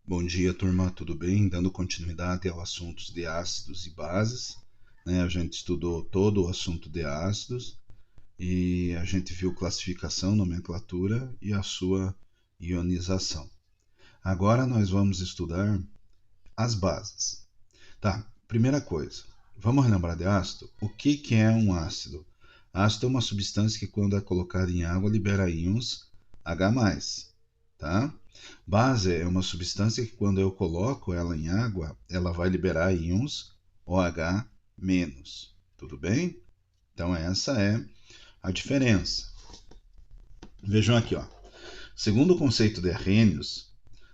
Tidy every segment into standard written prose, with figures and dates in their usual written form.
Bom dia, turma, tudo bem? Dando continuidade aos assuntos de ácidos e bases, né? A gente estudou todo o assunto de ácidos e a gente viu classificação, nomenclatura e a sua ionização. Agora nós vamos estudar as bases. Tá, primeira coisa, vamos relembrar de ácido? O que é um ácido? Ácido é uma substância que, quando é colocada em água, libera íons H+, tá? Base é uma substância que, quando eu coloco ela em água, ela vai liberar íons OH-. Tudo bem? Então essa é a diferença. Vejam aqui, ó. Segundo o conceito de Arrhenius,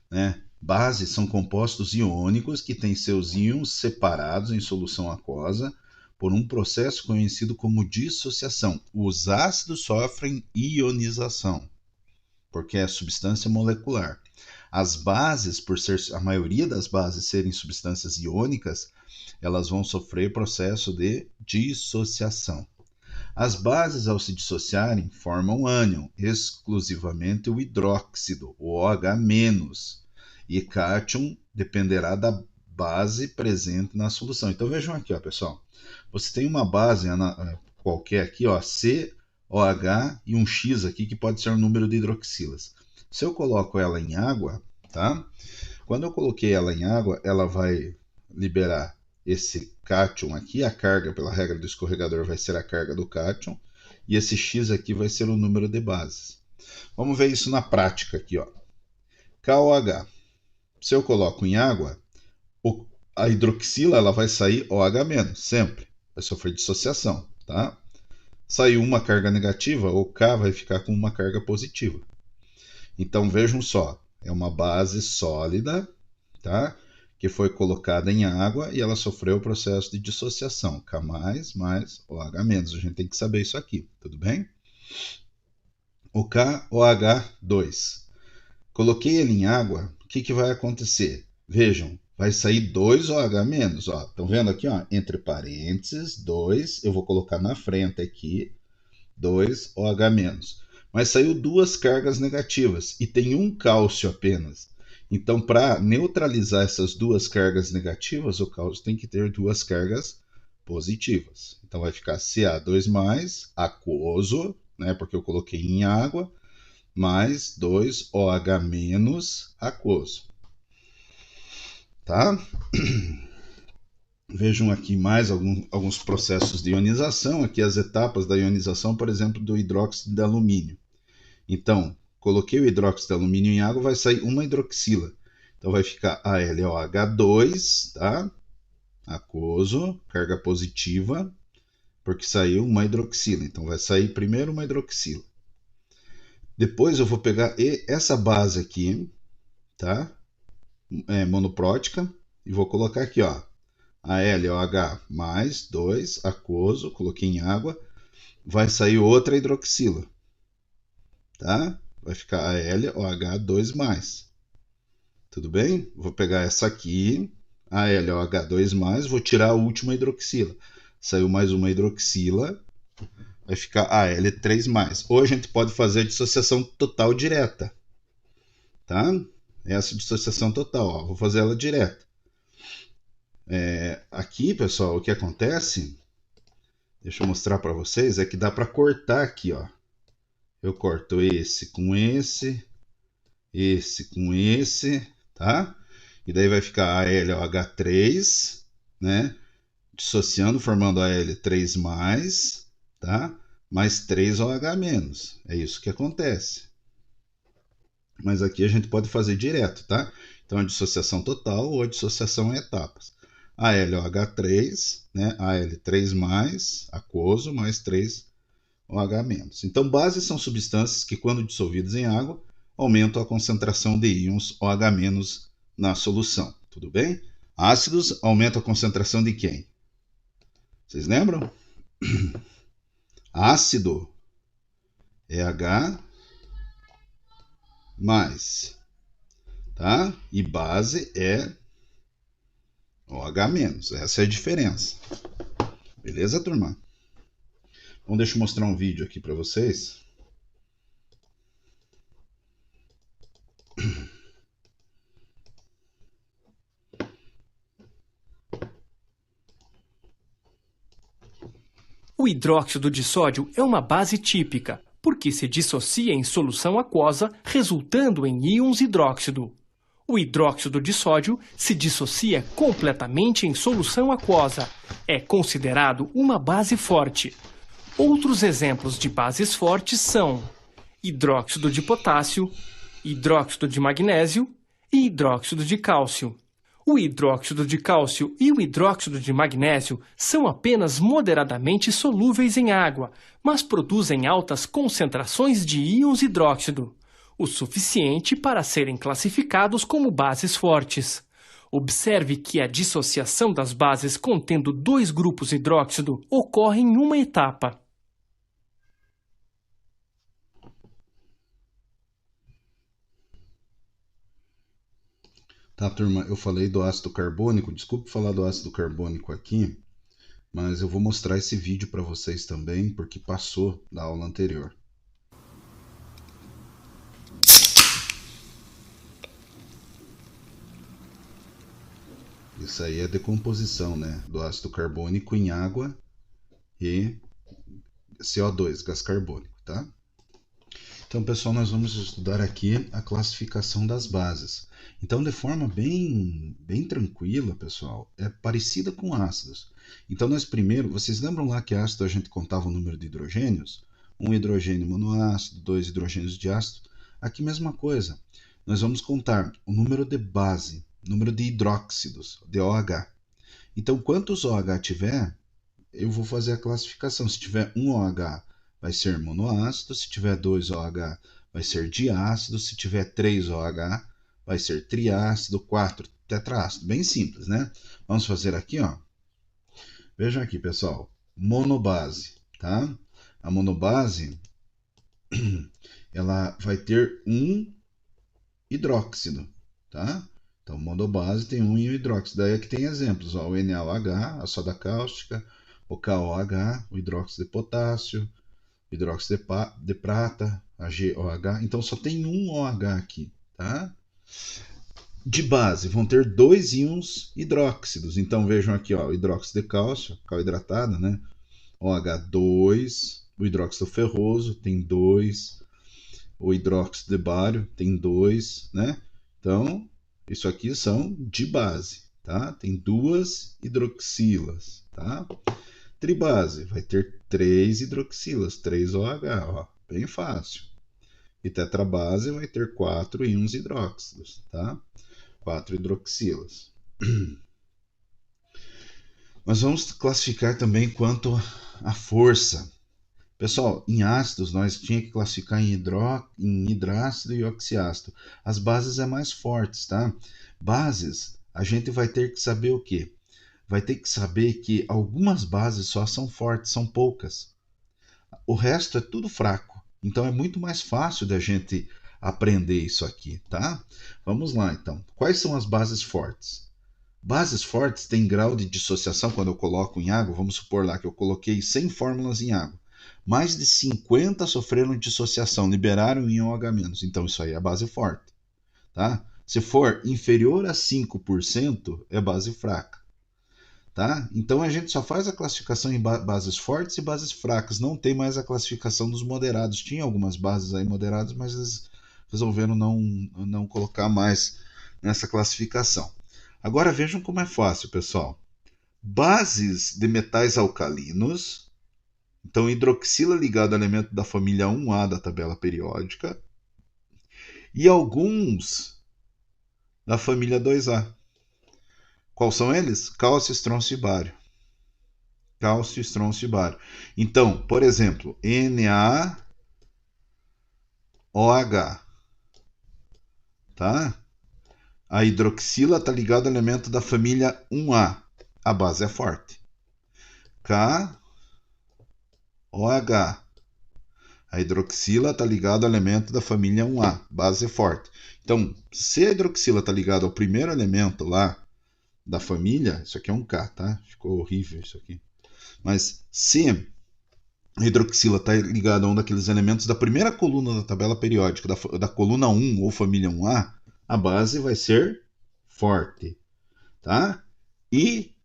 né, bases são compostos iônicos que têm seus íons separados em solução aquosa por um processo conhecido como dissociação. Os ácidos sofrem ionização, porque é substância molecular. As bases, por ser a maioria das bases serem substâncias iônicas, elas vão sofrer processo de dissociação. As bases, ao se dissociarem, formam ânion, exclusivamente o hidróxido, o OH-, e cátion dependerá da base presente na solução. Então vejam aqui, ó, pessoal. Você tem uma base qualquer aqui, ó, COH e um X aqui, que pode ser um número de hidroxilas. Se eu coloco ela em água, tá? Quando eu coloquei ela em água, ela vai liberar esse cátion aqui, a carga pela regra do escorregador vai ser a carga do cátion, e esse X aqui vai ser o número de bases. Vamos ver isso na prática aqui, ó. KOH. Se eu coloco em água, a hidroxila ela vai sair OH-, sempre. Vai sofrer dissociação, tá? Saiu uma carga negativa, o K vai ficar com uma carga positiva. Então vejam só, é uma base sólida, tá? Que foi colocada em água e ela sofreu o processo de dissociação, K+, mais OH-. A gente tem que saber isso aqui, tudo bem? O KOH2. Coloquei ele em água, o que vai acontecer? Vejam, vai sair 2 OH-. Ó, estão vendo aqui, ó, entre parênteses, 2, eu vou colocar na frente aqui, 2 OH-. Mas saiu duas cargas negativas e tem um cálcio apenas. Então, para neutralizar essas duas cargas negativas, o cálcio tem que ter duas cargas positivas. Então, vai ficar Ca2+, aquoso, né, porque eu coloquei em água, mais 2 OH- aquoso. Tá? Vejam aqui mais alguns processos de ionização, aqui as etapas da ionização, por exemplo, do hidróxido de alumínio. Então, coloquei o hidróxido de alumínio em água, vai sair uma hidroxila. Então vai ficar AlOH2, tá? Aquoso, carga positiva, porque saiu uma hidroxila. Então vai sair primeiro uma hidroxila. Depois eu vou pegar essa base aqui, tá? Monoprótica, e vou colocar aqui, ó. AlOH mais 2, aquoso, coloquei em água, vai sair outra hidroxila, tá? Vai ficar AlOH2+. Tudo bem? Vou pegar essa aqui, AlOH2+, vou tirar a última hidroxila. Saiu mais uma hidroxila, vai ficar Al3+. Ou a gente pode fazer a dissociação total direta, tá? Essa dissociação total, ó, vou fazer ela direta. Aqui, pessoal, o que acontece, deixa eu mostrar para vocês, é que dá para cortar aqui, ó. Eu corto esse com esse com esse, tá? E daí vai ficar AlOH3, né? Dissociando, formando Al3+, tá? Mais 3 OH-. É isso que acontece. Mas aqui a gente pode fazer direto, tá? Então a dissociação total ou a dissociação em etapas. AlOH3, né? Al3+, aquoso, mais 3 OH-. Então bases são substâncias que, quando dissolvidas em água, aumentam a concentração de íons OH- na solução. Tudo bem? Ácidos aumentam a concentração de quem? Vocês lembram? Ácido é H+, tá? E base é OH-. Essa é a diferença. Beleza, turma? Então deixa eu mostrar um vídeo aqui para vocês. O hidróxido de sódio é uma base típica, porque se dissocia em solução aquosa, resultando em íons hidróxido. O hidróxido de sódio se dissocia completamente em solução aquosa. É considerado uma base forte. Outros exemplos de bases fortes são hidróxido de potássio, hidróxido de magnésio e hidróxido de cálcio. O hidróxido de cálcio e o hidróxido de magnésio são apenas moderadamente solúveis em água, mas produzem altas concentrações de íons hidróxido, o suficiente para serem classificados como bases fortes. Observe que a dissociação das bases contendo dois grupos hidróxido ocorre em uma etapa. Tá, turma, eu falei do ácido carbônico, desculpe falar do ácido carbônico aqui, mas eu vou mostrar esse vídeo para vocês também, porque passou da aula anterior. Isso aí é decomposição, né, do ácido carbônico em água e CO2, gás carbônico, tá? Então, pessoal, nós vamos estudar aqui a classificação das bases. Então, de forma bem tranquila, pessoal, é parecida com ácidos. Então, nós primeiro, vocês lembram lá que ácido a gente contava o número de hidrogênios? Um hidrogênio monoácido, dois hidrogênios de ácido. Aqui, mesma coisa. Nós vamos contar o número de base, número de hidróxidos, de OH. Então, quantos OH tiver, eu vou fazer a classificação. Se tiver um OH, vai ser monoácido. Se tiver 2 OH, vai ser diácido. Se tiver 3 OH, vai ser triácido. 4 tetraácido. Bem simples, né? Vamos fazer aqui, ó. Vejam aqui, pessoal. Monobase, tá? A monobase, ela vai ter um hidróxido, tá? Então, monobase tem um hidróxido. Daí aqui tem exemplos, ó, o NaOH, a soda cáustica, o KOH, o hidróxido de potássio, o hidróxido de prata, a GOH. Então, só tem um OH aqui, tá? De base, vão ter dois íons hidróxidos. Então, vejam aqui, ó, o hidróxido de cálcio, cal hidratada, né? OH2, o hidróxido ferroso tem 2, o hidróxido de bário tem 2, né? Então, isso aqui são de base, tá? Tem duas hidroxilas, tá? Tribase vai ter 3 hidroxilas, 3 OH, ó, bem fácil. E tetrabase vai ter 4 íons hidróxidos, tá? 4 hidroxilas. Nós vamos classificar também quanto à força. Pessoal, em ácidos nós tínhamos que classificar em hidrácido e oxiácido. As bases é mais fortes, tá? Bases, a gente vai ter que saber o quê? Vai ter que saber que algumas bases só são fortes, são poucas. O resto é tudo fraco. Então é muito mais fácil da gente aprender isso aqui, tá? Vamos lá, então. Quais são as bases fortes? Bases fortes têm grau de dissociação quando eu coloco em água. Vamos supor lá que eu coloquei 100 fórmulas em água. Mais de 50 sofreram dissociação, liberaram em OH-. Então isso aí é base forte, tá? Se for inferior a 5%, é base fraca. Tá? Então a gente só faz a classificação em bases fortes e bases fracas. Não tem mais a classificação dos moderados. Tinha algumas bases aí moderadas, mas eles resolveram não colocar mais nessa classificação. Agora vejam como é fácil, pessoal. Bases de metais alcalinos. Então, hidroxila ligado ao elemento da família 1A da tabela periódica. E alguns da família 2A. Quais são eles? Cálcio, estrôncio e bário. Cálcio, estrôncio e bário. Então, por exemplo, NaOH. Tá? A hidroxila está ligada ao elemento da família 1A. A base é forte. KOH. A hidroxila está ligada ao elemento da família 1A. Base é forte. Então, se a hidroxila está ligada ao primeiro elemento lá da família, isso aqui é um K, tá? Ficou horrível isso aqui. Mas se a hidroxila está ligada a um daqueles elementos da primeira coluna da tabela periódica, da coluna 1 ou família 1A, a base vai ser forte, tá? E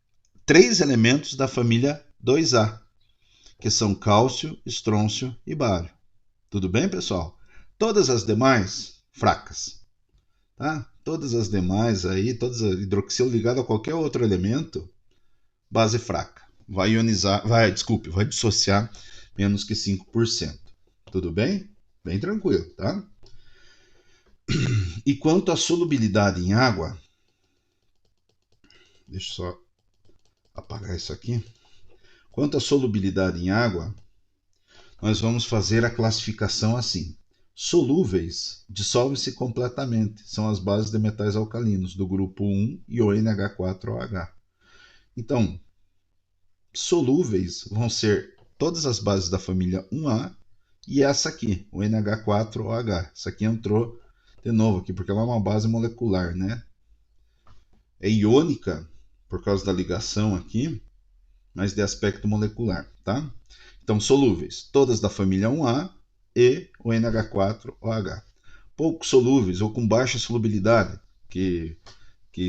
3 elementos da família 2A. que são cálcio, estrôncio e bário. Tudo bem, pessoal? Todas as demais, fracas. Tá? Todas as demais aí, todas a hidroxila ligada a qualquer outro elemento, base fraca. Vai ionizar, vai dissociar menos que 5%. Tudo bem? Bem tranquilo, tá? E quanto à solubilidade em água, deixa eu só apagar isso aqui. Quanto à solubilidade em água, nós vamos fazer a classificação assim. Solúveis dissolvem-se completamente, são as bases de metais alcalinos do grupo 1 e o NH4OH. Então, solúveis vão ser todas as bases da família 1A e essa aqui, o NH4OH. Essa aqui entrou de novo aqui, porque ela é uma base molecular, né? É iônica por causa da ligação aqui, mas de aspecto molecular, tá? Então, solúveis, todas da família 1A e o NH4OH. Pouco solúveis ou com baixa solubilidade, que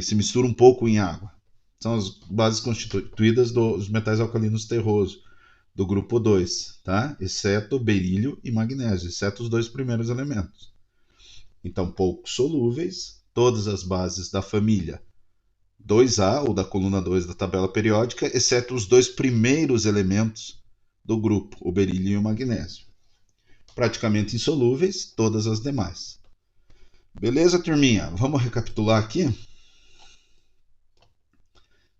se misturam um pouco em água. São as bases constituídas dos metais alcalinos terrosos, do grupo 2, tá? Exceto berílio e magnésio, exceto os dois primeiros elementos. Então, pouco solúveis, todas as bases da família 2A, ou da coluna 2 da tabela periódica, exceto os dois primeiros elementos do grupo, o berílio e o magnésio. Praticamente insolúveis, todas as demais. Beleza, turminha? Vamos recapitular aqui?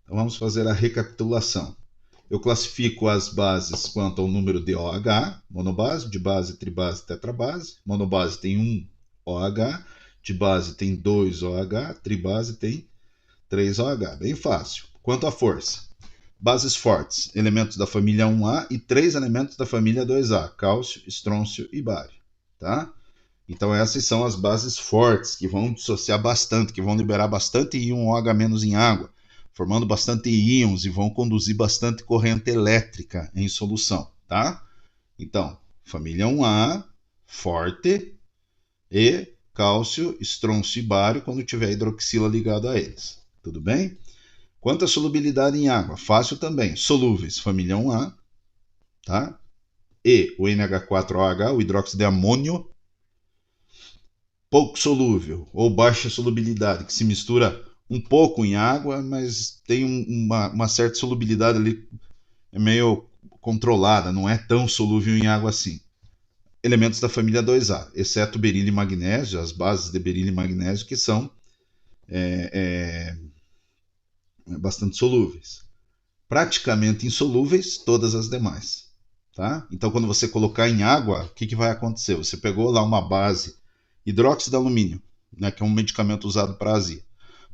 Então, vamos fazer a recapitulação. Eu classifico as bases quanto ao número de OH, monobase, de base, tribase, tetrabase. Monobase tem 1 OH, de base tem 2 OH, tribase tem 3 OH. Bem fácil. Quanto à força, bases fortes, elementos da família 1A e 3 elementos da família 2A, cálcio, estrôncio e bário. Tá? Então essas são as bases fortes, que vão dissociar bastante, que vão liberar bastante íon OH- em água, formando bastante íons e vão conduzir bastante corrente elétrica em solução, tá? Então, família 1A, forte, e cálcio, estrôncio e bário quando tiver hidroxila ligado a eles. Tudo bem? Quanto à solubilidade em água, fácil também. Solúveis, família 1A, tá? E o NH4OH, o hidróxido de amônio, pouco solúvel ou baixa solubilidade, que se mistura um pouco em água, mas tem uma certa solubilidade ali, é meio controlada, não é tão solúvel em água assim. Elementos da família 2A, exceto berílio e magnésio, as bases de berílio e magnésio, que são bastante solúveis. Praticamente insolúveis, todas as demais. Tá? Então, quando você colocar em água, o que vai acontecer? Você pegou lá uma base, hidróxido de alumínio, né, que é um medicamento usado para azia.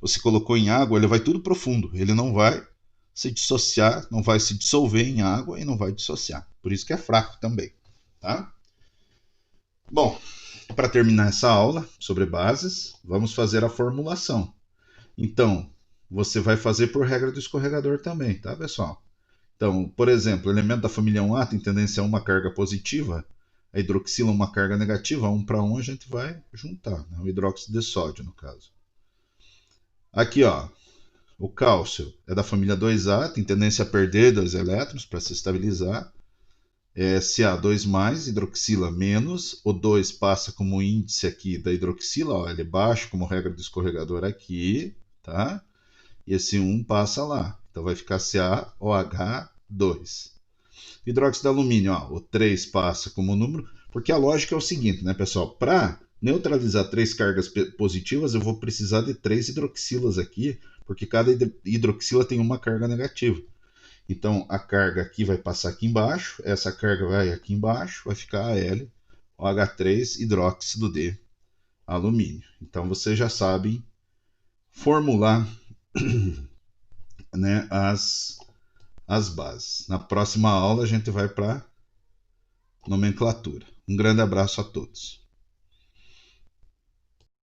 Você colocou em água, ele vai tudo profundo. Ele não vai se dissociar, não vai se dissolver em água e não vai dissociar. Por isso que é fraco também. Tá? Bom, para terminar essa aula sobre bases, vamos fazer a formulação. Então, você vai fazer por regra do escorregador também, tá, pessoal? Então, por exemplo, o elemento da família 1A tem tendência a uma carga positiva, a hidroxila uma carga negativa, 1 para 1 a gente vai juntar, né? O hidróxido de sódio, no caso. Aqui, ó, o cálcio é da família 2A, tem tendência a perder 2 elétrons para se estabilizar. É Ca2+, hidroxila menos, o 2 passa como índice aqui da hidroxila, ó, ele é baixo como regra do escorregador aqui, tá? E esse 1 passa lá, então vai ficar CaOH2. Hidróxido de alumínio, ó, o 3 passa como número, porque a lógica é o seguinte, né, pessoal? Para neutralizar 3 cargas positivas, eu vou precisar de 3 hidroxilas aqui, porque cada hidroxila tem uma carga negativa. Então, a carga aqui vai passar aqui embaixo, essa carga vai aqui embaixo, vai ficar Al, OH3, hidróxido de alumínio. Então, vocês já sabem formular né, as bases. Na próxima aula, a gente vai para nomenclatura. Um grande abraço a todos.